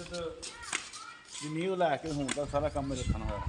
ਮਸਜਿਦ ਦੀ ਨੀਂਹ ਲੈ ਕੇ ਹੁਣ ਤੱਕ ਸਾਰਾ ਕੰਮ ਮੇਰੇ ਹੱਥਾਂ ਨਾਲ ਹੋਇਆ।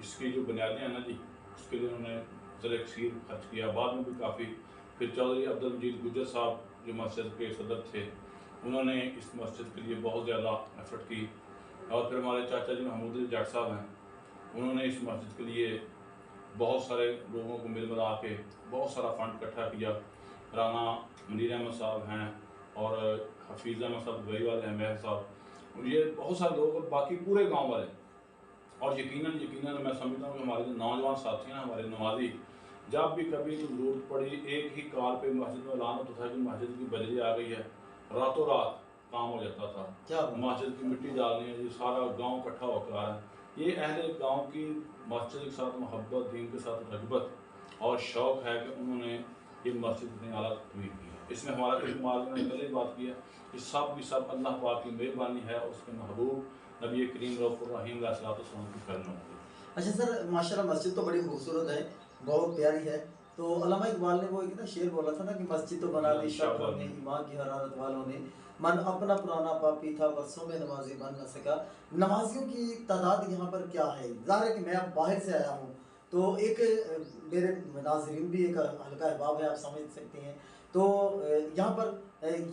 اس کی جو بنیادیں ہیں نا جی، اس کے لیے انہوں نے زر کثیر خرچ کیا، بعد میں بھی کافی. پھر چودھری عبدالمجید گجر صاحب جو مسجد کے صدر تھے، انہوں نے اس مسجد کے لیے بہت زیادہ ایفرٹ کی. اور پھر ہمارے چاچا جی محمود علی جٹ صاحب ہیں، انہوں نے اس مسجد کے لیے بہت سارے لوگوں کو مل ملا کے بہت سارا فنڈ اکٹھا کیا. رانا منیر احمد صاحب ہیں اور حفیظ احمد صاحب دبئی والے ہیں، مہر صاحب، اور یہ بہت سارے لوگ اور باقی پورے گاؤں والے. اور یقیناً میں سمجھتا ہوں کہ ہمارے جو نوجوان ساتھی ہیں، ہمارے نمازی، جب بھی کبھی ضرورت پڑی ایک ہی کال پہ مسجد میں اعلان ہوتا تھا کہ مسجد کی بجلی آ گئی ہے، راتوں رات کام ہو جاتا تھا. مسجد کی مٹی ڈالنی ہے، یہ سارا گاؤں اکٹھا ہو کر آ رہا ہے. یہ اہل گاؤں کی مسجد کے ساتھ محبت، دین کے ساتھ رغبت اور شوق ہے کہ انہوں نے یہ مسجد اتنی اعلیٰ تبدیل کی ہے. اس میں ہمارا کوئی معلوم نے پہلے بات کی ہے کہ سب کی سب اللہ پاک کی مہربانی ہے اور اس کے محبوب نبی کریم رؤوف الرحیم علیہ السلام کی کرم ہوتی ہے. اچھا سر، ماشاءاللہ مسجد تو بڑی خوبصورت ہے، بہت پیاری ہے. تو علامہ اقبال نے وہ ایک شعر بولا تھا نا کہ مسجد تو بنا دی شب نے ایمان کی حرارت والوں نے، من اپنا پرانا پاپی تھا برسوں میں نمازی بن نہ سکا. نمازیوں کی تعداد یہاں پر کیا ہے؟ ظاہر ہے کہ میں اب باہر سے آیا ہوں تو ایک میرے ناظرین بھی ایک حلقہ احباب ہے، آپ سمجھ سکتے ہیں. تو یہاں پر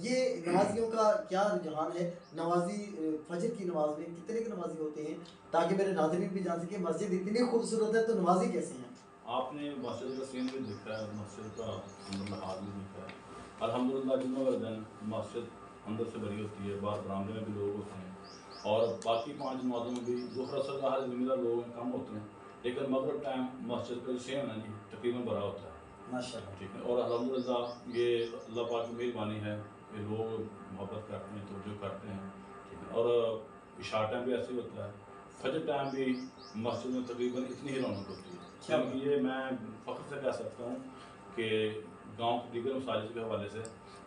یہ نمازیوں کا کیا رجحان ہے؟ نمازی فجر کی نماز میں کتنے کے نمازی ہوتے ہیں، تاکہ میرے ناظرین بھی جان سکیں مسجد اتنی خوبصورت ہے تو نمازی کیسے ہیں؟ آپ نے مسجد کا سین بھی دیکھا ہے، مسجد کا لحاظ بھی دیکھا ہے. الحمدللہ جمعہ کا دن مسجد اندر سے بھری ہوتی ہے، باہر برآمدے میں بھی لوگ ہوتے ہیں، اور باقی 5 نمازوں میں بھی ظہر اثر کا ہر زمینہ لوگ کم ہوتے ہیں، لیکن مغرب ٹائم مسجد کا جو سین ہے جی تقریباً بھرا ہوتا ہے. ماشاءاللہ. ٹھیک ہے. اور الحمدللہ یہ اللہ پاک کی مہربانی ہے کہ لوگ محبت کرتے ہیں، توجہ کرتے ہیں. ٹھیک ہے. اور عشاء ٹائم بھی ایسے ہی ہوتا ہے، فجر ٹائم بھی مسجد میں تقریباً اتنی ہی رونق ہوتی ہے. کیونکہ یہ میں فخر سے کہہ سکتا ہوں کہ گاؤں کے دیگر مساجد کے حوالے سے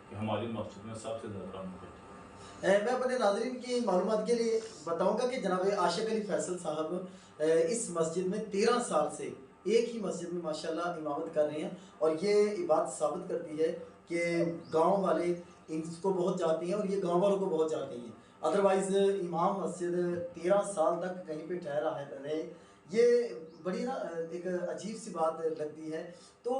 کہ ہماری مسجد میں سب سے زیادہ رونق ہوتی ہے. میں اپنے ناظرین کی معلومات کے لیے بتاؤں گا کہ جناب عاشق علی فیصل صاحب اس مسجد میں 13 سال سے ایک ہی مسجد میں ماشاءاللہ امامت کر رہے ہیں، اور یہ بات ثابت کرتی ہے کہ گاؤں والے ان کو بہت جانتے ہیں اور یہ گاؤں والوں کو بہت جانتے ہیں. ادروائز امام مسجد 13 سال تک کہیں پہ ٹھہرا رہے، یہ بڑی نا ایک عجیب سی بات لگتی ہے. تو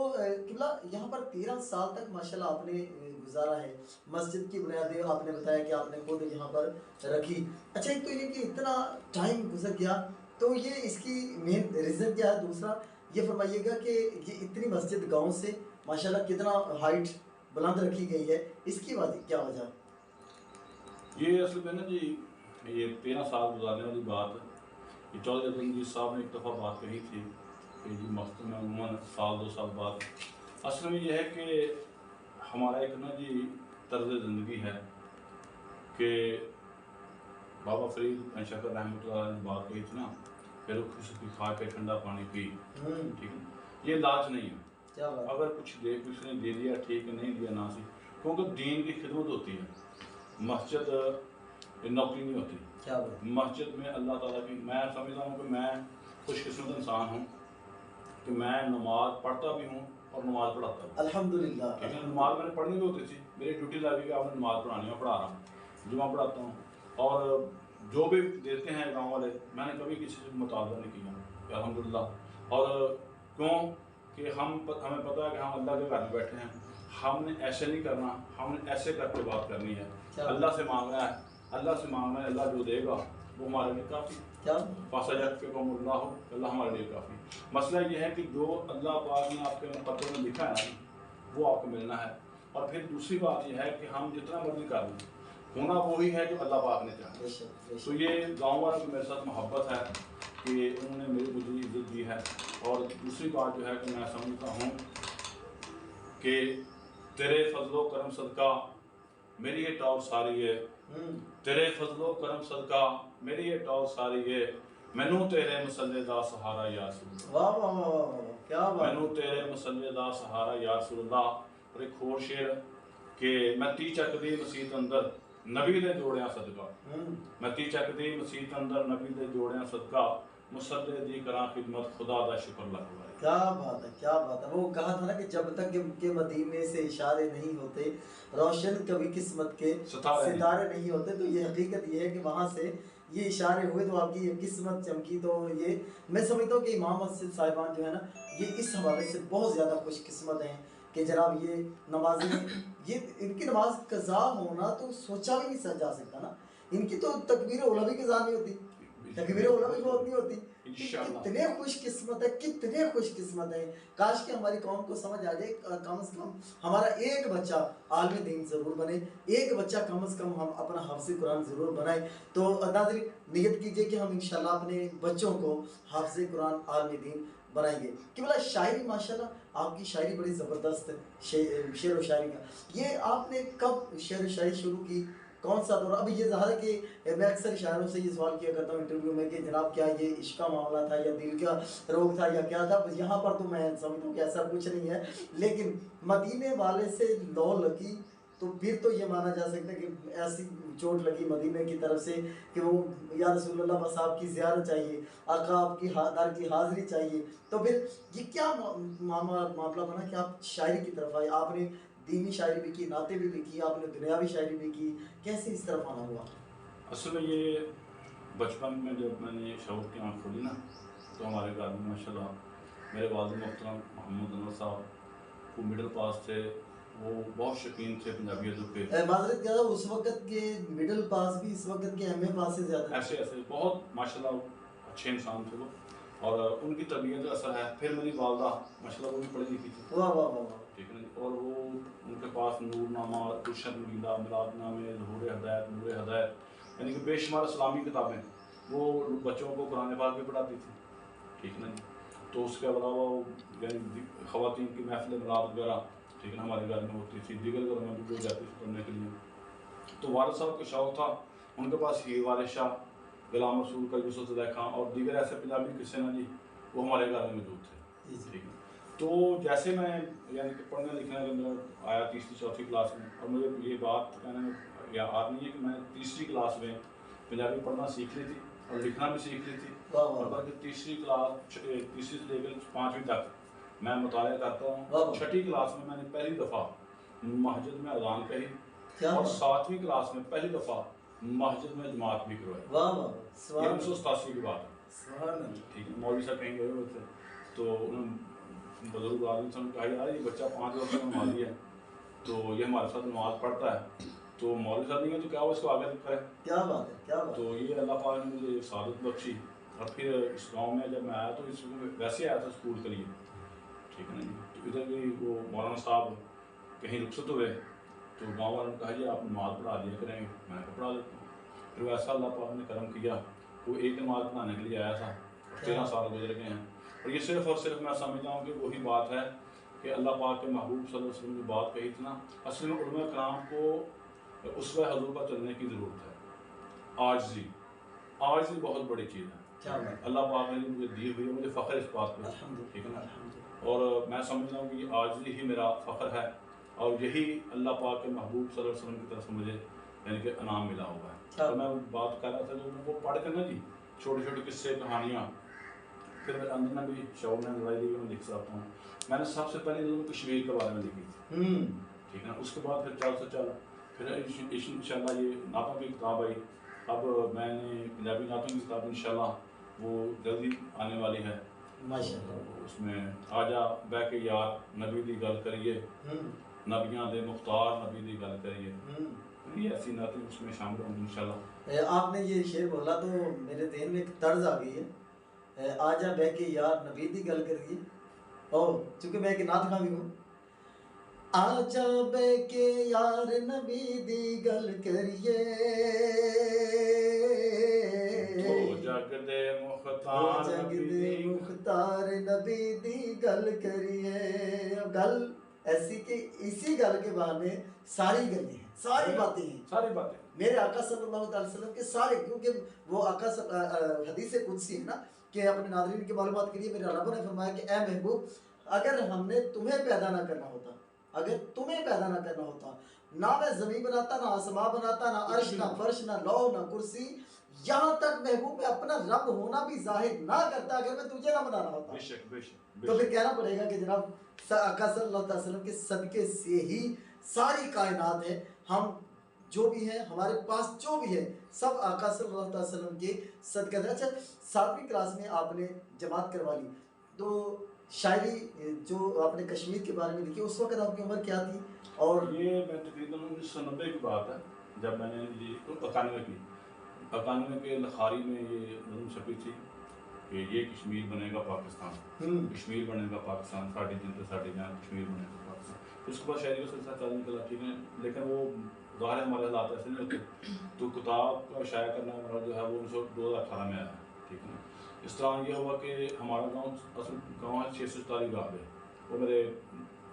قبلہ یہاں پر 13 سال تک ماشاءاللہ آپ نے گزارا ہے، مسجد کی بنیادیں آپ نے بتایا کہ آپ نے خود یہاں پر رکھی. اچھا، ایک تو یہ کہ اتنا ٹائم گزر گیا تو یہ اس کی مین ریزن کیا ہے؟ دوسرا یہ فرمائیے گا کہ یہ اتنی مسجد گاؤں سے ماشاءاللہ کتنا ہائٹ بلند رکھی گئی ہے، اس کی کیا وجہ؟ یہ اصل میں نا جی یہ 13 سال گزارنے والی بات، یہ چودھری عبدالمجید صاحب نے ایک دفعہ بات کہی تھی کہ جی مسجد میں عموماً 1-2 سال بعد. اصل میں یہ ہے کہ ہمارا ایک نا جی طرز زندگی ہے کہ بابا فرید شکر رحمۃ اللہ علیہ نے بات کہی تھی نا کہ رکھ سکی کھا کے ٹھنڈا پانی پی. ٹھیک ہے. یہ علاج نہیں ہے. اگر کچھ نے دے دیا ٹھیک ہے، نہیں دیا نہ سی، کیونکہ دین کی خدمت ہوتی ہے. مسجد نوکری نہیں ہوتی. مسجد میں اللہ تعالیٰ کی، میں سمجھتا ہوں کہ میں خوش قسمت انسان ہوں کہ میں نماز پڑھتا بھی ہوں اور نماز پڑھاتا ہوں. الحمدللہ. نماز میں نے پڑھنی بھی ہوتی تھی، میری ڈیوٹی لگی کہ آپ نے نماز پڑھانی، میں پڑھا رہا ہوں، جمعہ پڑھاتا ہوں. اور جو بھی دیتے ہیں گاؤں والے، میں نے کبھی کسی سے مطالبہ نہیں کیا الحمدللہ. اور کیوں کہ ہمیں پتہ ہے کہ ہم اللہ کے گھر میں بیٹھے ہیں، ہم نے ایسے نہیں کرنا، ہم نے ایسے کر کے بات کرنی ہے. اللہ سے مانگنا ہے، اللہ جو دے گا وہ ہمارے لیے کافی. اللہ ہمارے لیے کافی. مسئلہ یہ ہے کہ جو اللہ پاک نے آپ کے مقدر میں لکھا ہے نا وہ آپ کو ملنا ہے. اور پھر دوسری بات یہ ہے کہ ہم جتنا مرضی کر لیں، ہونا وہی ہے جو اللہ پاک نے چاہا. تو یہ گاؤں والوں کی میرے ساتھ محبت ہے کہ انہوں نے مجھے عزت دی ہے. اور دوسری بات جو ہے کہ میں سمجھتا ہوں کہ تیرے فضل و کرم صدقہ میری یہ ٹاور ساری ہے، تیرے فضل و کرم صدقہ میری یہ ٹاور ساری ہے، مینوں تیرے مسلے دا سہارا یا رسول اللہ. واہ واہ واہ، کیا بات. مینوں تیرے مسلے دا سہارا یا رسول اللہ. اور ایک اور شعر کہ میں تی چکدی مسیت اندر نبی دے جوڑیاں صدقہ، میں تی چکدی مسیت اندر نبی دے جوڑیاں صدقہ، مسلے دی کراں خدمت خدا دا شکر لکھ بھائی. کیا بات ہے، کیا بات ہے. وہ کہا تھا نا کہ جب تک کہ مدینے سے اشارے نہیں ہوتے، روشن کبھی قسمت کے ستارے نہیں ہوتے. تو یہ حقیقت یہ ہے کہ وہاں سے یہ اشارے ہوئے تو آپ کی یہ قسمت چمکی. تو یہ میں سمجھتا ہوں کہ امام مسجد صاحبان جو ہے نا یہ اس حوالے سے بہت زیادہ خوش قسمت ہیں کہ جناب یہ نمازیں یہ ان کی نماز قضا ہونا تو سوچا بھی نہیں جا سکتا نا. ان کی تو تکبیر اولیٰ بھی قضا نہیں ہوتی, تکبیر اولیٰ بھی بہت نہیں ہوتی. کتنے خوش قسمت ہے, کتنے خوش قسمت ہیں. کاش کہ ہماری قوم کو سمجھ آ جائے کم از کم ہمارا ایک بچہ عالم دین ضرور بنے, ایک بچہ کم از کم ہم اپنا حافظ قرآن ضرور بنائیں. تو ناظرین نیت کیجئے کہ ہم انشاءاللہ اپنے بچوں کو حافظ قرآن عالم دین بنائیں گے. کہ بلا شاعری ماشاءاللہ آپ کی شاعری بڑی زبردست ہے, شعر و شاعری کا. یہ آپ نے کب شعر و شاعری شروع کی, کون سا دور؟ اب یہ ظاہر ہے کہ میں اکثر شاعروں سے یہ سوال کیا کرتا ہوں انٹرویو میں کہ جناب کیا یہ عشق کا معاملہ تھا یا دل کا روگ تھا یا کیا تھا. یہاں پر تو میں سمجھتا ہوں کہ ایسا کچھ نہیں ہے, لیکن مدینے والے سے لو لگی تو پھر تو یہ مانا جا سکتا ہے کہ ایسی چوٹ لگی مدینے کی طرف سے کہ وہ یا رسول اللہ بس آپ کی زیارت چاہیے, آقا آپ کی در کی حاضری چاہیے. تو پھر یہ کیا معاملہ بنا کہ آپ شاعری کی طرف آئے؟ آپ نے دینی شاعری بھی کی, نعتیں بھی لکھی, آپ نے دنیاوی شاعری بھی کی, کیسے اس طرف آنا ہوا؟ اصل میں یہ بچپن میں جب میں نے شعور کی آنکھ کھولی نا تو ہمارے گھر میں ماشاء اللہ میرے والد محترم محمد انور صاحب وہ مڈل پاس تھے, وہ بہت شوقین تھے پنجابی ادب کے. معذرت کیا اس وقت کے مڈل پاس بھی اس وقت کے ایم اے پاس سے زیادہ ایسے بہت ماشاء اللہ اچھے انسان تھے وہ, اور ان کی تربیت کا اثر ہے. پھر میری والدہ ماشاء اللہ وہ بھی پڑھی لکھی تھی, واہ واہ واہ, ٹھیک ہے نا, اور وہ ان کے پاس نور نامہ, ارشد ملیدہ, میلاد نامے, ظہور ہدایت, نور ہدایت, یعنی کہ بے شمار اسلامی کتابیں. وہ بچوں کو قرآن پاک بھی پڑھاتی تھی, ٹھیک ہے نا جی. تو اس کے علاوہ یعنی خواتین کی محفل میلاد وغیرہ, ٹھیک ہے نا, ہمارے گھر میں ہوتی تھی, دیگر گھروں میں بھی ہو جاتی تھی پڑھنے کے لیے. تو والد صاحب کا شوق تھا, ان کے پاس ہی والد شاہ, غلام رسول کا یوسف زدہ خان اور دیگر ایسے پنجابی قصے نا جی وہ ہمارے گھر میں موجود تھے, ٹھیک ہے. تو جیسے میں یعنی کہ پڑھنے لکھنے کے اندر آیا تیسری چوتھی کلاس میں, اور مجھے یہ بات کہنے میں یاد نہیں ہے کہ میں نے تیسری کلاس میں پنجابی پڑھنا سیکھ لی تھی اور لکھنا بھی سیکھ لی تھی. اور باقی تیسری سے لے کر 5ویں تک میں مطالعہ کرتا ہوں. 6ٹھی کلاس میں نے پہلی دفعہ مسجد میں اذان کہی, اور 7ویں کلاس میں پہلی دفعہ مسجد میں جماعت بھی کروائی. 1987 کی بات ہے, ٹھیک ہے. مولوی صاحب کہیں گئے ہوئے تھے تو انہوں نے بزرگ آدمی سے کہا یار یہ بچہ 5 وقت میں نمازی ہے تو یہ ہمارے ساتھ نماز پڑھتا ہے. تو مولوی صاحب نہیں ہے تو کیا وہ اس کو آگے کرے. کیا بات ہے, کیا بات. تو یہ اللہ پاک نے مجھے سعادت بخشی. اور پھر اس گاؤں میں جب میں آیا تو اس ویسے آیا تھا اسکول کے لیے, ٹھیک ہے نا جی. تو ادھر بھی وہ مولانا صاحب کہیں رخصت ہوئے تو گاؤں والوں نے کہا جی آپ نماز پڑھا دیا کریں گے. میں نے پڑھا دیتا ہوں. پھر ویسا اللہ پاک نے کرم کیا, وہ ایک نماز پڑھانے کے لیے آیا تھا, 13 سال گزر گئے ہیں. اور یہ صرف اور صرف میں سمجھتا ہوں کہ وہی بات ہے کہ اللہ پاک کے محبوب صلی اللہ علیہ وسلم نے بات کہی تھی نا, اصل میں علماء کرام کو اسوہ حضور پر چلنے کی ضرورت ہے. عاجزی بہت بڑی چیز ہے, اللہ پاک نے مجھے دی ہوئی ہے, مجھے فخر اس بات پہ, ٹھیک ہے نا. اور میں سمجھتا ہوں کہ عاجزی ہی میرا فخر ہے, اور یہی اللہ پاک کے محبوب صلی اللہ علیہ وسلم کی طرف سے مجھے یعنی کہ انعام ملا ہوا ہے. تو میں بات کر رہا تھا جو وہ پڑھ کے نا جی چھوٹے چھوٹے قصے کہانیاں, پھر میرے اندر میں بھی شعور نے لڑائی دی میں لکھ سکتا ہوں. میں نے سب سے پہلے کشمیر کے بارے میں لکھی تھی, ٹھیک ہے نا. اس کے بعد پھر چل سے چل پھر انشاءاللہ یہ نعتوں کی کتاب آئی. اب میں نے پنجابی نعتوں کی کتاب انشاءاللہ وہ جلدی آنے والی ہے ماشاءاللہ. اس میں آجا بہ کے یار نبی دی گل کریے, نبیاں دے مختار نبی دی گل کریے, یہ ایسی نعتیں اس میں شامل ہوں گی انشاءاللہ. آپ نے یہ شعر بولا تو میرے ذہن میں ایک طرز آ گئی ہے, آجا بہ کے یار نبی دی گل کریے. اور چونکہ میں ایک نعت خواں بھی ہوں, آجا بہ کے یار نبی دی گل کریے, جگ دے مختار نبی دی گل کریے. گل ایسی کہ اسی گل کے بہانے ساری گلیں ہیں, ساری باتیں ہیں, ساری باتیں میرے آقا صلی اللہ علیہ وسلم کے سارے, کیونکہ وہ آقا حدیث قدسی ہے نا کہ اپنے ناظرین کی معلومات کے لیے میرے رب نے فرمایا کہ اے محبوب اگر ہم نے تمہیں پیدا نہ کرنا ہوتا, اگر تمہیں پیدا نہ کرنا ہوتا, نہ میں زمین بناتا, نہ آسمان بناتا, نہ عرش, نہ فرش, نہ لوح, نہ کرسی, یہاں تک محبوب میں اپنا رب ہونا بھی ظاہر نہ کرتا اگر میں تجھے نہ بنانا ہوتا. بے شک بے شک. تو پھر کہنا پڑے گا کہ جناب آقا صلی اللہ علیہ وسلم کے صدقے سے ہی ساری کائنات ہے. ہم جو بھی ہیں, ہمارے پاس جو بھی ہے, سب آقا صلی اللہ علیہ وسلم کے صدقہ ہے۔ اچھا 7ویں کلاس میں آپ نے جماعت کروا لی، تو شاعری جو آپ نے کشمیر کے بارے میں لکھی اس وقت آپ کی عمر کیا تھی؟ اور یہ میں تقریباً 1990 کی بات ہے جب میں نے یہ 91 کے لکھاری میں یہ نظم چھپی تھی کہ یہ کشمیر بنے گا پاکستان، کشمیر بنے گا پاکستان، ساڑی دن تو ساڑی جان، کشمیر بنے گا پاکستان۔ اس کے بعد شاعری کا سلسلہ چالو نکلا، ٹھیک ہے، لیکن وہ ظاہر ہمارے حالات ایسے نہیں ہوتے، تو کتاب کا شائع کرنا ہمارا جو ہے وہ 2018 میں آیا، ٹھیک ہے۔ اس طرح یہ ہوا کہ ہمارا گاؤں اصل گاؤں ہے 644 گاہ ہے، وہ میرے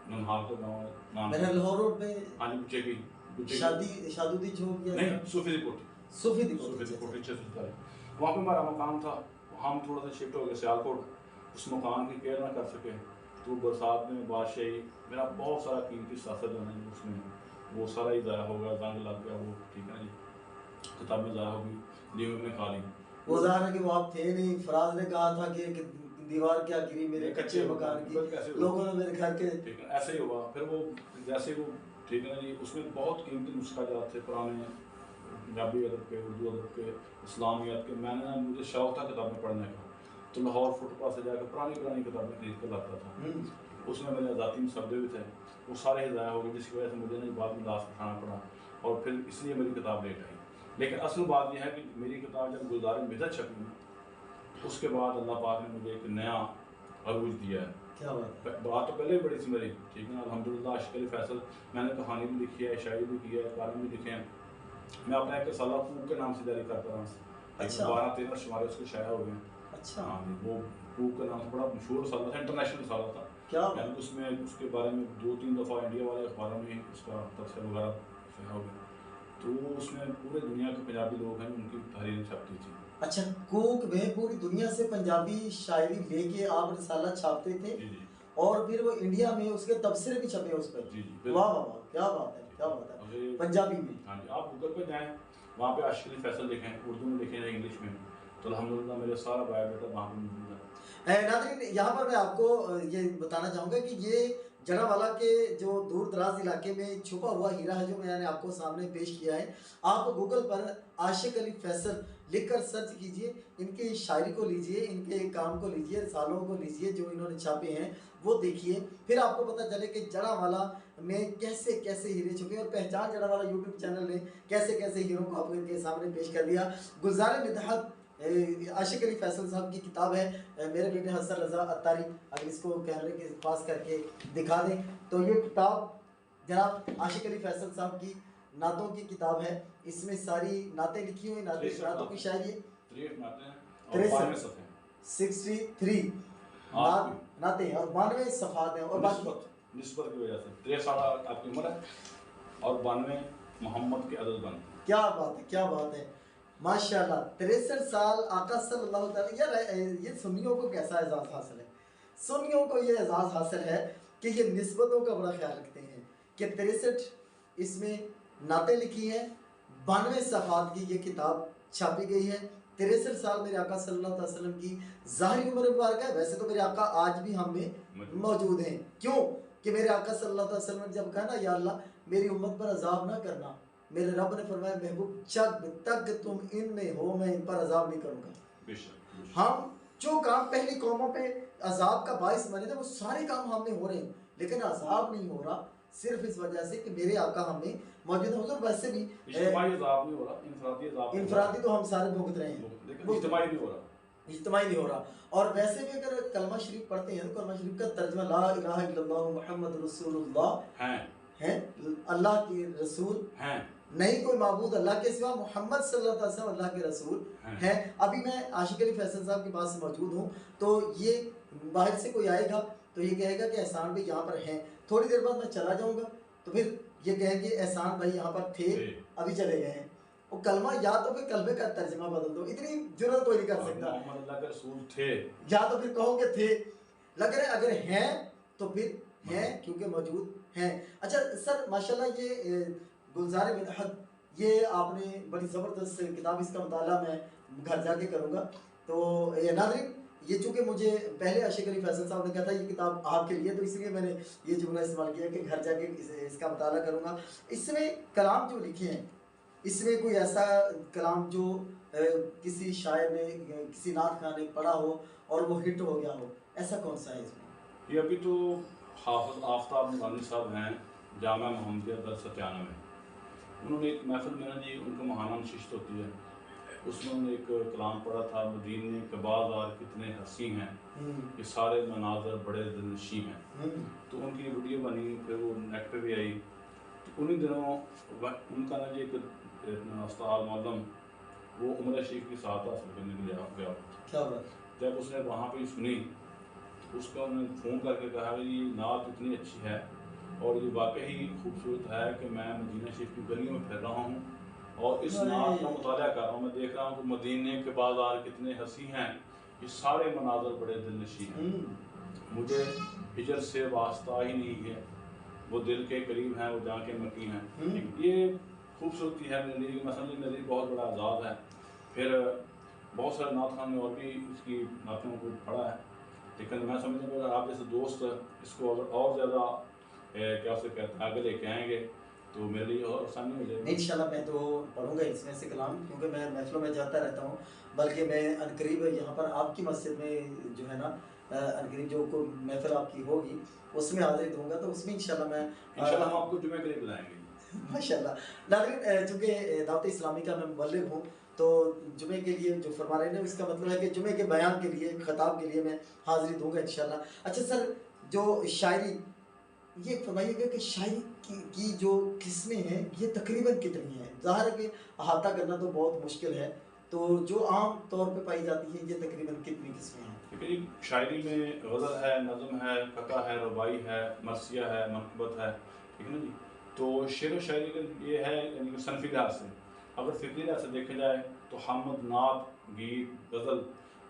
ننہال کا گاؤں ہے، نام میرے لاہور روڈ میں ہاں جی بچے کی شادودی چوک یا نہیں صوفی دی کوٹھی، صوفی دی صوفی دی کوٹھی۔ کوٹھی 644، وہاں پہ ہمارا مکان تھا، ہم تھوڑا سا شفٹ ہو گئے سیالکوٹ، اس مکان کی کیئر نہ کر سکے، تو برسات میں بادشاہی میرا بہت سارا قیمتی سیاست جو ہے اس میں وہ سارا ہی ضائع ہو گیا، زنگ لگ گیا، وہ ٹھیک ہے جی، کتابیں ضائع ہو گئی، دیوار میں کھا لی۔ وہ ظاہر ہے کہ وہ آپ تھے نہیں، فراز نے کہا تھا کہ دیوار کیا گری میرے کچے مکان کی، لوگوں نے میرے گھر کے، ٹھیک ہے ایسے ہی ہوا۔ پھر وہ جیسے وہ ٹھیک ہے نا جی، اس میں بہت قیمتی نسخہ جات تھے پرانے پنجابی ادب کے، اردو ادب کے، اسلامیات کے، میں نے مجھے شوق تھا کتابیں پڑھنے کا، تو لاہور فٹ پاتھ سے جا کے پرانی کتابیں خرید کر لاتا تھا، اس میں میرے ذاتی مسودے بھی تھے، وہ سارے ضائع ہو گئے، جس کی وجہ سے مجھے بعد میں لاس اٹھانا پڑا، اور پھر اس لیے میری کتاب لیٹ آئی۔ لیکن اصل بات یہ ہے کہ میری کتاب جب گلزار مدت چھپی اس کے بعد اللہ پاک نے مجھے ایک نیا عروج دیا ہے۔ کیا بات ہے، بات تو پہلے ہی بڑی تھی میری، ٹھیک ہے نا، الحمدللہ عاشق علی فیصل، میں نے کہانی بھی لکھی ہے، شاعری بھی کی ہے، کالم بھی لکھے ہیں، میں اپنا ایک رسالہ پوک کے نام سے جاری کرتا رہا ہوں، 12-13 شمارے اس کے شائع ہو گئے ہیں۔ اچھا ہاں جی، وہ پوک کے نام سے بڑا مشہور رسالہ تھا، انٹرنیشنل رسالہ تھا، کیا یعنی اس میں اس کے بارے میں 2-3 دفعہ انڈیا والے اخباروں میں اس کا تبصرہ وغیرہ شائع ہو گیا، تو اس میں پورے دنیا کے پنجابی لوگ ہیں ان کی تحریریں چھپتی تھی۔ اچھا کوک میں پوری دنیا سے پنجابی شاعری لے کے آپ رسالہ چھاپتے تھے، جی جی، اور پھر وہ انڈیا میں اس کے تبصرے بھی چھپے اس پر؟ جی جی، واہ واہ واہ، کیا بات ہے، کیا بات ہے، پنجابی میں؟ ہاں جی، آپ گوگل پہ جائیں، وہاں پہ عاشق علی فیصل لکھیں، اردو میں لکھیں یا انگلش میں، تو الحمدللہ میرے سارا بایو ڈیٹا وہاں پہ موجود ہے۔ ناظرین یہاں پر میں آپ کو یہ بتانا چاہوں گا کہ یہ جڑاوالا کے جو دور دراز علاقے میں چھپا ہوا ہیرا ہے جو میں نے آپ کو سامنے پیش کیا ہے۔ آپ گوگل پر عاشق علی فیصل لکھ کر سرچ کیجئے، ان کی شاعری کو لیجئے، ان کے کام کو لیجئے، رسالوں کو لیجئے جو انہوں نے چھاپے ہیں وہ دیکھیے، پھر آپ کو پتہ چلے کہ جڑاوالا میں کیسے کیسے ہیرے چھپے، اور پہچان جڑاوالا یوٹیوب چینل نے کیسے کیسے ہیروں کو آپ کے سامنے پیش کر دیا۔ گلزار مدحت عاشق علی فیصل صاحب کی کتاب ہے، میرے بیٹے حسن رضا اتاری اگر اس کو کیمرے کے پاس کر کے دکھا دیں تو یہ کتاب جناب عاشق علی فیصل صاحب کی نعتوں کی کتاب ہے، اس میں ساری نعتیں لکھی ہوئی، نعتوں کی شاعری ہے، 63 نعتیں اور 92 صفحات ہیں، اور باقی نسبت کی وجہ سے 63 سال آپ کی عمر ہے اور 92 محمد کے عدد بن۔ کیا بات ہے، کیا بات ہے، ماشاءاللہ 63 سال آقا صلی اللہ تعالی۔ یار یہ سنیوں کو کیسا اعزاز حاصل ہے، سنیوں کو یہ اعزاز حاصل ہے کہ یہ نسبتوں کا بڑا خیال رکھتے ہیں کہ 63 اس میں نعتیں لکھی ہیں، 92 صفحات کی یہ کتاب چھاپی گئی ہے۔ 63 سال میرے آقا صلی اللہ علیہ وسلم کی ظاہری عمر مبارک ہے، ویسے تو میرے آقا آج بھی ہم میں موجود ہیں، کیوں کہ میرے آقا صلی اللہ علیہ وسلم نے جب کہا نا یا اللہ میری امت پر عذاب نہ کرنا، میرے رب نے فرمایا محبوب جب تک تم ان میں ہو میں ان پر عذاب نہیں کروں گا۔ ہم جو کام پہلی قوموں پہ عذاب کا باعث بنے تھے وہ سارے کام ہم میں ہو رہے ہیں، لیکن عذاب نہیں ہو رہا صرف اس وجہ سے کہ میرے آقا ہم میں موجود ہیں۔ حضور ویسے بھی اجتماعی عذاب نہیں ہو رہا، انفرادی عذاب، انفرادی تو ہم سارے بھگت رہے ہیں، لیکن اجتماعی نہیں ہو رہا، اجتماعی نہیں ہو رہا۔ اور ویسے بھی اگر کلمہ شریف پڑھتے ہیں تو کلمہ شریف کا ترجمہ لا الہ الا اللہ محمد رسول اللہ ہے، اللہ کے رسول ہیں، نہیں کوئی معبود اللہ کے سوا، محمد صلی اللہ علیہ وسلم اللہ کے رسول ہیں۔ ابھی میں عاشق علی فیصل صاحب کے پاس موجود ہوں، تو یہ باہر سے کوئی آئے گا تو یہ کہے گا کہ احسان بھائی یہاں پر ہیں، تھوڑی دیر بعد میں چلا جاؤں گا تو پھر یہ کہیں گے احسان بھائی یہاں پر تھے ابھی چلے گئے ہیں، وہ کلمہ یا تو پھر کلمے کا ترجمہ بدل دو، اتنی جرات کوئی نہیں کر سکتا، محمد اللہ کے رسول تھے، یا تو پھر کہو کہ تھے، اگر ہیں تو پھر ہیں کیونکہ موجود ہیں۔ اچھا سر ماشاءاللہ یہ گلزار مدحت یہ آپ نے بڑی زبردست کتاب، اس کا مطالعہ میں گھر جا کے کروں گا۔ تو ناظرین یہ چونکہ مجھے پہلے عاشق علی فیصل صاحب نے کہا تھا یہ کتاب آپ کے لیے، تو اس لیے میں نے یہ جملہ استعمال کیا کہ گھر جا کے اس کا مطالعہ کروں گا۔ اس میں کلام جو لکھے ہیں اس میں کوئی ایسا کلام جو کسی شاعر نے کسی نعت خواہ نے پڑھا ہو اور وہ ہٹ ہو گیا ہو، ایسا کون سا ہے اس میں؟ یہ ابھی تو حافظ آفتاب نورانی صاحب ہیں جامعہ محمدیہ در 97 میں، انہوں نے ایک محفل میں نا جی ان کو ماہانہ نشست ہوتی ہے، اس میں انہوں نے ایک کلام پڑھا تھا مدینے کے بازار کتنے حسین ہیں، یہ سارے مناظر بڑے دلنشیں ہیں، تو ان کی ویڈیو بنی، پھر وہ نیٹ پہ بھی آئی، تو انہی دنوں ان کا نا جی ایک استاد معلم وہ عمرہ شریف کی سعادت حاصل کرنے کے لیے گیا، کیا بات؟ جب اس نے وہاں پہ سنی اس کا انہوں نے فون کر کے کہا کہ یہ نعت اتنی اچھی ہے اور یہ واقعی خوبصورت ہے کہ میں مدینہ شریف کی گلیوں میں پھر رہا ہوں اور اس نعت کا مطالعہ کر رہا ہوں، میں دیکھ رہا ہوں کہ مدینے کے بازار کتنے حسین ہیں، یہ سارے مناظر بڑے دلنشیں ہیں، مجھے ہجر سے واسطہ ہی نہیں ہے، وہ دل کے قریب ہیں وہ جہاں کے مکی ہیں، یہ خوبصورتی ہے میرے لیے، میں سمجھے میرے لیے بہت بڑا اعزاز ہے۔ پھر بہت سارے نعت خان نے اور بھی اس کی نعتوں کو پڑھا ہے، لیکن میں سمجھتا ہوں کہ اگر آپ جیسے دوست اس کو اگر اور زیادہ کیا اسے کہتے ہیں آگے لے کے آئیں گے تو میرے لیے اور آسانی ہو جائے گی۔ انشاءاللہ میں تو پڑھوں گا اس میں سے کلام، کیونکہ میں محفلوں میں جاتا رہتا ہوں، بلکہ میں عنقریب یہاں پر آپ کی مسجد میں جو ہے نا عنقریب جو کوئی محفل آپ کی ہوگی اس میں حاضری دوں گا، تو اس میں انشاءاللہ میں انشاءاللہ ہم آپ کو جمعہ کے لیے بلائیں گے۔ ماشاءاللہ۔ ناظرین چونکہ دعوت اسلامی کا میں مبلغ ہوں تو جمعے کے لیے جو فرما رہے ہیں اس کا مطلب ہے کہ جمعے کے بیان کے لیے خطاب کے لیے میں حاضری دوں گا انشاءاللہ۔ اچھا سر، جو شاعری یہ فرمائیے گا کہ شاعری کی جو قسمیں ہیں یہ تقریباً کتنی ہیں؟ ظاہر ہے کہ احاطہ کرنا تو بہت مشکل ہے، تو جو عام طور پہ پائی جاتی ہے یہ تقریباً کتنی قسمیں ہیں؟ کیونکہ شاعری میں غزل ہے، نظم ہے، قطع ہے، رباعی ہے، مرثیہ ہے، منقبت ہے، ٹھیک ہے نا جی۔ تو شعر و شاعری کا یہ ہے یعنی کہ صنفی لحاظ سے، اگر فکری لحاظ سے دیکھا جائے تو حمد، نعت، گیت، غزل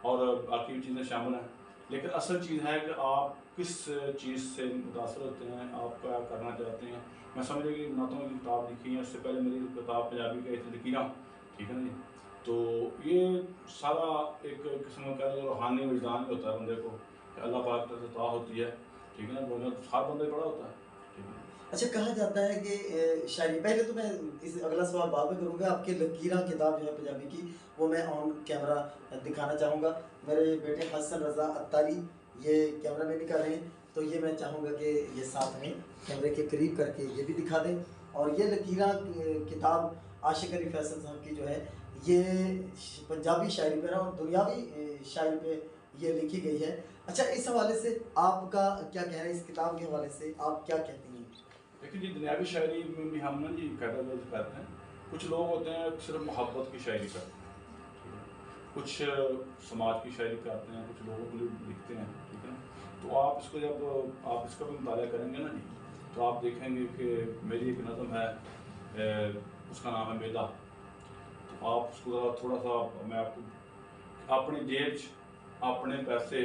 اور باقی چیزیں شامل ہیں، لیکن اصل چیز ہے کہ آپ کس چیز سے متاثر ہوتے ہیں، آپ کیا کرنا چاہتے ہیں۔ میں سمجھے کہ نعتوں کی کتاب لکھی ہے، اس سے پہلے میری کتاب پنجابی کا تھی لکیراں، ٹھیک ہے نا جی۔ تو یہ سارا ایک قسم کا روحانی وجدان بھی ہوتا ہے بندے کو کہ اللہ پاک کی عطا ہوتی ہے، ٹھیک ہے نا، وہ ہر بندے پڑا ہوتا ہے، ٹھیک ہے۔ اچھا کہا جاتا ہے کہ شاعری، پہلے تو میں اس اگلا سوال بعد میں کروں گا، آپ کے لکیراں کتاب جو ہے پنجابی کی وہ میں آن کیمرہ دکھانا چاہوں گا، میرے بیٹے حسن رضا اتاری یہ کیمرہ مین کر رہے ہیں، تو یہ میں چاہوں گا کہ یہ ساتھ میں کیمرے کے قریب کر کے یہ بھی دکھا دیں۔ اور یہ لکیراں کتاب عاشق علی فیصل صاحب کی جو ہے یہ پنجابی شاعری پہ اور دنیاوی شاعری پہ یہ لکھی گئی ہے۔ اچھا اس حوالے سے آپ کا کیا کہنا ہے، اس کتاب کے حوالے سے آپ کیا کہتے ہیں؟ لیکن جی دنیاوی شاعری میں بھی ہم نا جی کیٹیگرائز کرتے ہیں، کچھ لوگ ہوتے ہیں صرف محبت کی شاعری کرتے ہیں، کچھ سماج کی شاعری کرتے ہیں، کچھ لوگوں کے لیے لکھتے ہیں، ٹھیک ہے نا۔ تو آپ اس کو جب آپ اس کا بھی مطالعہ کریں گے نا جی تو آپ دیکھیں گے کہ میری ایک نظم ہے اس کا نام ہے میلا، تو آپ اس کو ذرا تھوڑا سا میں آپ کو اپنی جیب اپنے پیسے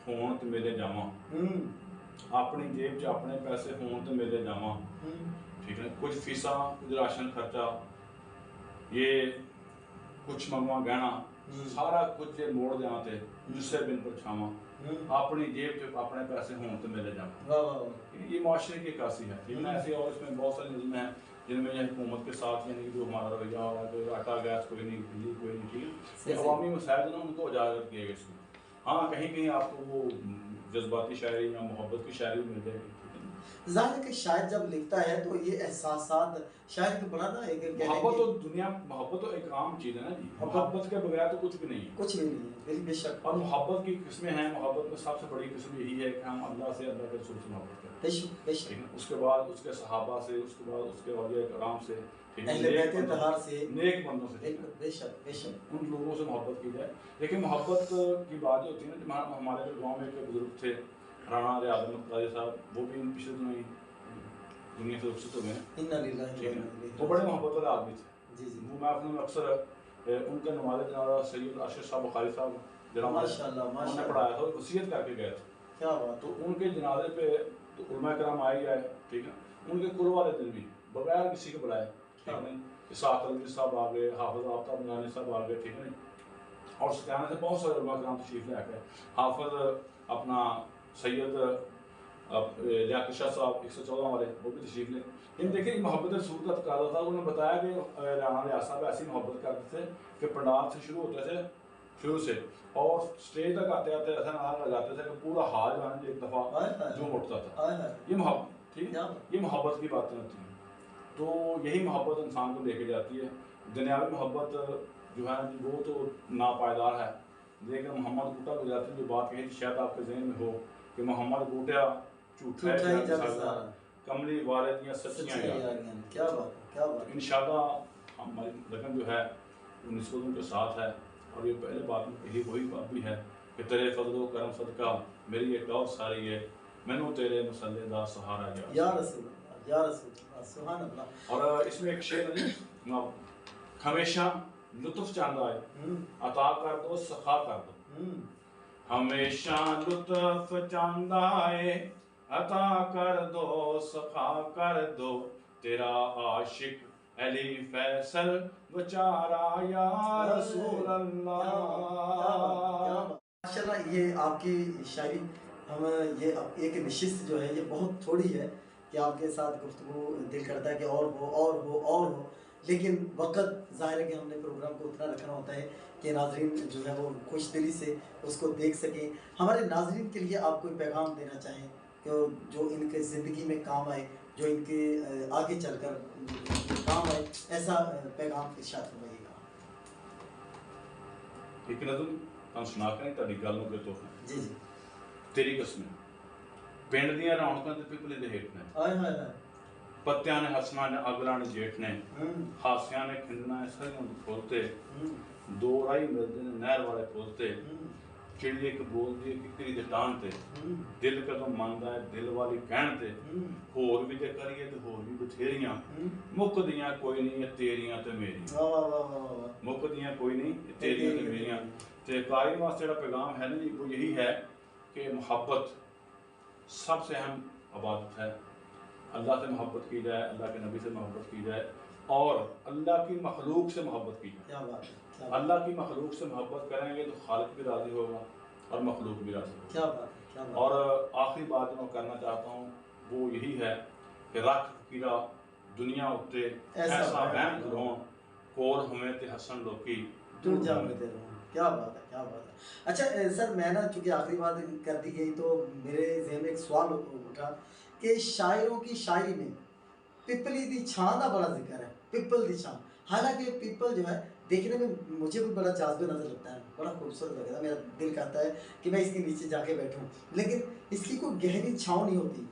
ہون تو میلے جاواں، اپنی جیب اپنے پیسے ہون تو میلے جاواں، ٹھیک ہے، کچھ فیساں کچھ راشن خرچہ یہ کچھ منگواں گہنا سارا کچھ یہ موڑ دیاں تے جس سے بن پر چھاواں، اپنی جیب اپنے پیسے ہون تو میلے جاواں، یہ معاشرے کی عکاسی ہے، ٹھیک ہے نا۔ ایسے اور اس میں بہت ساری نظمیں ہیں جن میں یہ حکومت کے ساتھ یعنی جو ہمارا رویہ ہو رہا ہے کہ آٹا گیس کوئی نہیں، بجلی کوئی نہیں، ٹھیک ہے، یہ عوامی مسائل جو ان کو اجاگر کیے گئے اس میں۔ ہاں کہیں کہیں آپ کو وہ جذباتی شاعری یا محبت کی شاعری مل جائے گی، ٹھیک ہے نا۔ ظاہر ہے کہ شاعر جب لکھتا ہے تو یہ احساسات شاعر کو بڑا نا ایک محبت تو دنیا محبت تو ایک عام چیز ہے نا جی، محبت کے بغیر تو کچھ بھی نہیں ہے، کچھ بھی نہیں ہے، بے شک۔ اور محبت کی قسمیں ہیں، محبت میں سب سے بڑی قسم یہی ہے کہ ہم اللہ سے، اللہ کے رسول سے محبت کریں، بے شک بے شک، اس کے بعد اس کے صحابہ سے، اس کے بعد اس کے اولیاء کرام سے، اہل بیت اطہار سے، نیک بندوں سے، بے شک بے شک، ان لوگوں سے محبت کی جائے۔ لیکن محبت کی بات جو ہوتی ہے نا، ہمارے گاؤں میں ایک بزرگ تھے رانا ریاض احمد قاضی صاحب، وہ بھی ان پچھلے دنوں ہی دنیا سے رخصت ہوئے ہیں، وہ بڑے محبت والے آدمی تھے جی جی۔ وہ میں اپنے اکثر ان کے نماز جنازہ سید ارشد صاحب بخاری صاحب جناب انہوں نے پڑھایا تھا، وصیت کر کے گئے تھے، کیا بات، تو ان کے جنازے پہ تو علماء کرام آئے گئے، ٹھیک ہے، ان کے قرب والے دن بھی بغیر کسی کے بلائے، ٹھیک ہے، اسحاق الوی صاحب آ گئے، حافظ آفتاب نورانی صاحب آ گئے، ٹھیک ہے، اور ستیانہ سے بہت سارے علماء کرام تشریف لے آ گئے، حافظ اپنا سید اب لیاقت شاہ صاحب 114 والے وہ بھی تشریف لیں. لیکن دیکھیں محبت رسول کا تقاضا تھا. انہوں نے بتایا کہ رانا ریاض صاحب ایسی محبت کرتے تھے کہ پنڈال سے شروع ہوتے تھے شروع سے اور اسٹیج تک آتے آتے ایسا نعرہ لگاتے تھے کہ پورا حال جو ہے نا ایک دفعہ جو اٹھتا تھا. یہ محبت ٹھیک ہے, یہ محبت کی باتیں ہوتی ہیں. تو یہی محبت انسان کو لے کے جاتی ہے. دنیاوی محبت جو ہے وہ تو ناپائیدار ہے. لیکن محمد گوٹا گجراتی نے جو بات کہی شاید آپ کے ذہن میں ہو کہ محمد گوٹا جھوٹا ہے کملی والدیاں سچیاں یاد. کیا بات. انشاءاللہ ہماری لگن جو ہے وہ نسبتوں کے ساتھ ہے. اور یہ پہلے بات میں کہی وہی بات بھی ہے کہ تیرے فضل و کرم صدقہ میری ایک اور ساری ہے مینوں تیرے مسلے دا سہارا یا رسول اللہ یا رسول اللہ سبحان اللہ. اور اس میں ایک شعر ہے ہمیشہ لطف چاہتا ہے عطا کر دو سخا کر دو. ہمیشہ لطف چاہتا ہے عطا کر دو سخا کر دو تیرا عاشق علی فیصل بچارا یا رسول اللہ. ماشاءاللہ یہ آپ کی شاعری ہم یہ ایک نشست جو ہے یہ بہت تھوڑی ہے کہ آپ کے ساتھ گفتگو دل کرتا ہے کہ اور ہو لیکن وقت ظاہر ہے کہ ہم نے پروگرام کو اتنا رکھنا ہوتا ہے کہ ناظرین جو ہے وہ خوش دلی سے اس کو دیکھ سکیں. ہمارے ناظرین کے لیے آپ کوئی پیغام دینا چاہیں کہ جو ان کے زندگی میں کام آئے جو ان کے آگے چل کر کام آئے ایسا پیغام ارشاد فرمائیے گا. ایک نظم ہم سنا کریں تاری گالوں کے تو جی جی. تیری قسمیں پنڈ دیاں رونقاں تے پپلی دے ہیٹھ نے پتیاں نے ہسنا نے اگلاں نے جیٹھ نے ہاسیاں نے کھندنا ہے سریوں دے کھولتے دو رائی ملدے نے نہر والے کھولتے چڑی ایک بول دی ککری دے ٹان تے دل کدوں مندا ہے دل والی کہن تے ہور بھی تے کریے تے ہور بھی بتھیریاں مکدیاں کوئی نہیں تیریاں تے میریاں. مکدیاں کوئی نہیں تیریاں تے میریاں. تے قائم واسطے جڑا پیغام ہے نا جی وہ یہی ہے کہ محبت سب سے اہم عبادت ہے. اللہ سے محبت کی جائے, اللہ کے نبی سے محبت کی جائے اور اللہ کی مخلوق سے محبت کی جائے. اللہ کی مخلوق سے محبت کریں گے تو خالق بھی راضی ہوگا اور مخلوق بھی راضی ہوگا. اور آخری بات جو میں کرنا چاہتا ہوں وہ یہی ہے کہ رکھ فقیرہ دنیا اتے ایسا بہن گرون کول ہمیں تے حسن لوکی دور جا میں دے رہا ہوں. کیا بات ہے کیا بات ہے. اچھا سر میں نا چونکہ آخری بات کر دی گئی تو میرے ذہن میں ایک سوال اٹھا کہ شاعروں کی شاعری میں پپلی دی چھان کا بڑا ذکر ہے. پپل دی چھان, حالانکہ پیپل جو ہے دیکھنے میں مجھے بھی بڑا جاذبہ نظر لگتا ہے, بڑا خوبصورت لگتا ہے, میرا دل کہتا ہے کہ میں اس کے نیچے جا کے بیٹھوں, لیکن اس کی کوئی گہری چھاؤں نہیں ہوتی.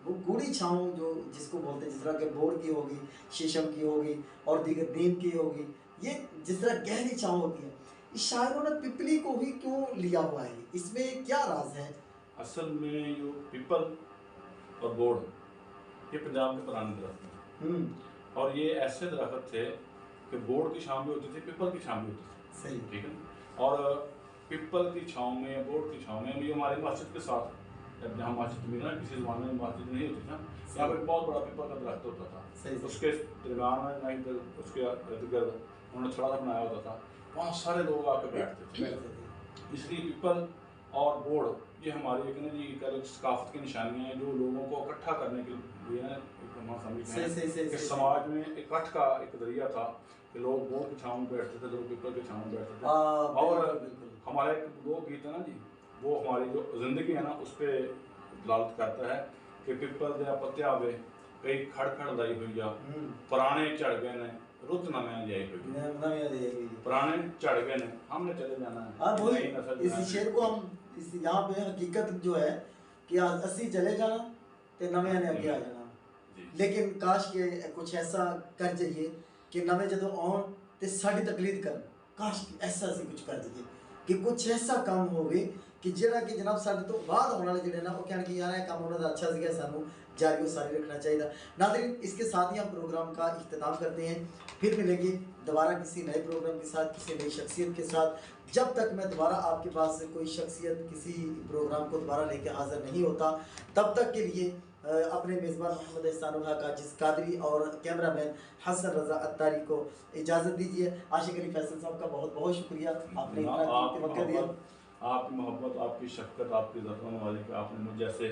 وہ گوڑھی چھاؤں جو جس کو بولتے ہیں جس طرح کہ بور کی ہوگی, شیشم کی ہوگی اور دیگر نیم کی ہوگی, یہ جس طرح گہری چھاؤں ہوتی ہے. اس شاعروں نے پپلی کو ہی کیوں لیا ہوا ہے, اس میں کیا راز ہے؟ اصل میں جو پیپل اور بوڑ یہ پنجاب کے پرانے درخت ہیں اور یہ ایسے درخت تھے کہ بوڑ کی چھاؤں بھی ہوتی تھی, پیپل کی چھاؤں بھی ہوتی تھی. صحیح ٹھیک ہے. اور پیپل کی چھاؤں میں بوڑ کی چھاؤں میں یہ ہماری مسجد کے ساتھ جب جہاں مسجد میں نا کسی زمانے میں مسجد نہیں ہوتی تھا یہاں پہ بہت بڑا پیپل کا درخت ہوتا تھا. اس کے درمیان میں اس کے ارد گرد انہوں نے چھڑا سا بنایا ہوتا تھا, وہاں سارے لوگ آ کے بیٹھتے تھے. اس لیے پیپل اور بوڑ یہ ہماری ایک نا جی ثقافت کی نشانیاں ہیں جو لوگوں کو اکٹھا کرنے کے لیے نا ہم سمجھتے ہیں کہ سماج میں اکٹھ کا ایک ذریعہ تھا کہ لوگ بوڑ کی چھاؤں میں بیٹھتے تھے, لوگ پیپل کی چھاؤں میں بیٹھتے تھے. اور ہمارا ایک لوک گیت ہے نا جی وہ ہماری جو زندگی ہے نا اس پہ دلالت کرتا ہے کہ پیپل دیا پتیا ہوئے کئی کھڑ کھڑ لائی ہوئی آ پرانے چڑھ گئے نے رت نویاں جائی ہوئی, پرانے چڑھ گئے نے ہم نے چلے جانا ہے. ہاں وہی اس شعر کو ہم یہاں پہ حقیقت جو ہے کہ اسی چلے جانا تے نویاں نے اگے آ جانا. لیکن کاش کہ کچھ ایسا کر جائیے کہ نویں جدوں آن تے ساڈی تقلید کرن, کاش ایسا اسی کچھ کر دیے کہ کچھ ایسا کام ہوگی کہ جڑا کہ جناب ساڈے تو بعد ہونے والے جڑے نا وہ کہن کہ یار یہ کام انہوں کا اچھا سا سانوں جاری و ساری رکھنا چاہیے. ناظرین اس کے ساتھ ہی ہم پروگرام کا اختتام کرتے ہیں, پھر ملیں گے دوبارہ کسی نئے پروگرام کے ساتھ کسی نئی شخصیت کے ساتھ. جب تک میں دوبارہ آپ کے پاس کوئی شخصیت کسی پروگرام کو دوبارہ لے کے حاضر نہیں ہوتا تب تک کے لیے اپنے میزبان محمد احسان الحق عاجز قادری اور کیمرہ مین حسن رضا اتاری کو اجازت دیجیے. عاشق علی فیصل صاحب کا بہت بہت شکریہ, آپ نے اتنا وقت دیا. آپ کی محبت, آپ کی شفقت, آپ کی عزت و نوازی کہ آپ نے مجھ جیسے